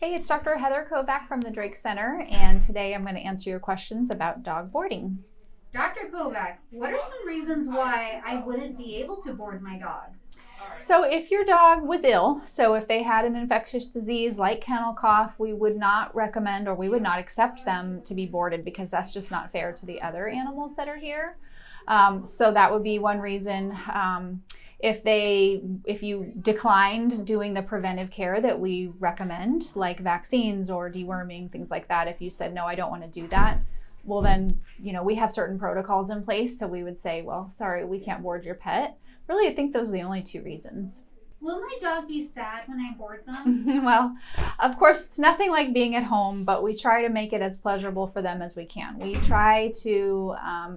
Hey, it's Dr. Heather Kovac from the Drake Center, and today I'm going to answer your questions about dog boarding. Dr. Kovac, what are some reasons why I wouldn't be able to board my dog? So if your dog was ill, so if they had an infectious disease like kennel cough, we would not recommend or we would not accept them to be boarded because that's just not fair to the other animals that are here. So that would be one reason. If you declined doing the preventive care that we recommend, like vaccines or deworming, things like that, if you said, no, I don't want to do that, well then, we have certain protocols in place. So we would say, well, sorry, we can't board your pet. Really, I think those are the only two reasons. Will my dog be sad when I board them? Well, of course, it's nothing like being at home, but we try to make it as pleasurable for them as we can. We try to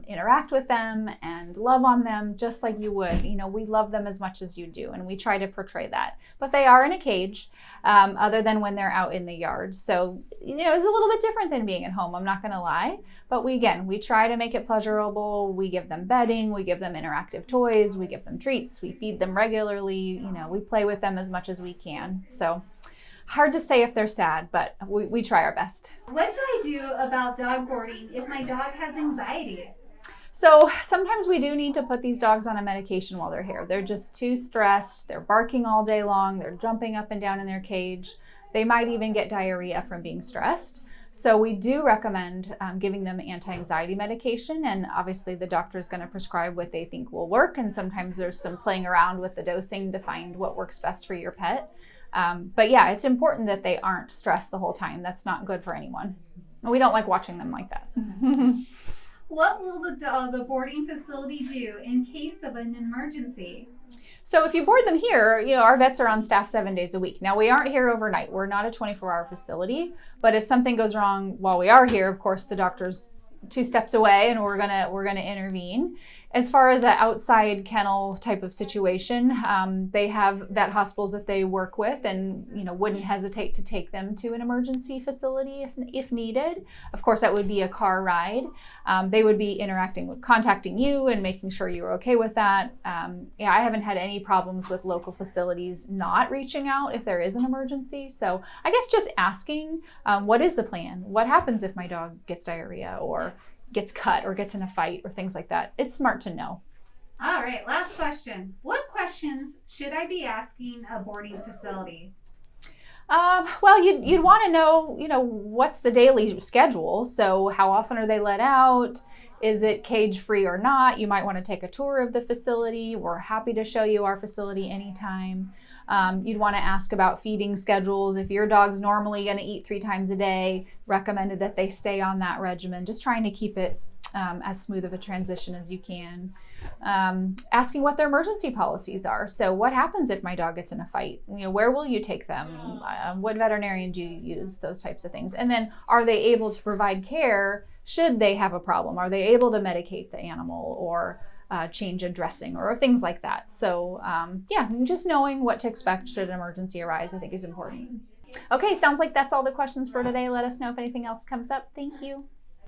interact with them and love on them just like you would. We love them as much as you do, and we try to portray that. But they are in a cage, other than when they're out in the yard. So, it's a little bit different than being at home, I'm not going to lie. But we try to make it pleasurable. We give them bedding, we give them interactive toys, we give them treats, we feed them regularly, we play with them as much as we can. So hard to say if they're sad, but we try our best. What do I do about dog boarding if my dog has anxiety? So sometimes we do need to put these dogs on a medication while they're here. They're just too stressed. They're barking all day long. They're jumping up and down in their cage. They might even get diarrhea from being stressed. So we do recommend giving them anti-anxiety medication, and obviously the doctor is going to prescribe what they think will work, and sometimes there's some playing around with the dosing to find what works best for your pet. But yeah, it's important that they aren't stressed the whole time. That's not good for anyone. We don't like watching them like that. What will the boarding facility do in case of an emergency? So if you board them here, our vets are on staff 7 days a week. Now, we aren't here overnight. We're not a 24-hour facility, but if something goes wrong while we are here, of course, the doctor's 2 steps away and we're gonna intervene. As far as an outside kennel type of situation, they have vet hospitals that they work with and wouldn't hesitate to take them to an emergency facility if needed. Of course, that would be a car ride. They would be contacting you and making sure you were okay with that. I haven't had any problems with local facilities not reaching out if there is an emergency. So I guess just asking, what is the plan? What happens if my dog gets diarrhea or gets cut or gets in a fight or things like that? It's smart to know. All right, last question. What questions should I be asking a boarding facility? Well, you'd want to know, what's the daily schedule? So how often are they let out? Is it cage free or not? You might want to take a tour of the facility. We're happy to show you our facility anytime. You'd want to ask about feeding schedules. If your dog's normally going to eat 3 times a day, recommended that they stay on that regimen, just trying to keep it as smooth of a transition as you can. Asking what their emergency policies are. So what happens if my dog gets in a fight? Where will you take them? What veterinarian do you use? Those types of things. And then are they able to provide care should they have a problem? Are they able to medicate the animal or change a dressing or things like that? So just knowing what to expect should an emergency arise, I think is important. Okay, sounds like that's all the questions for today. Let us know if anything else comes up. Thank you.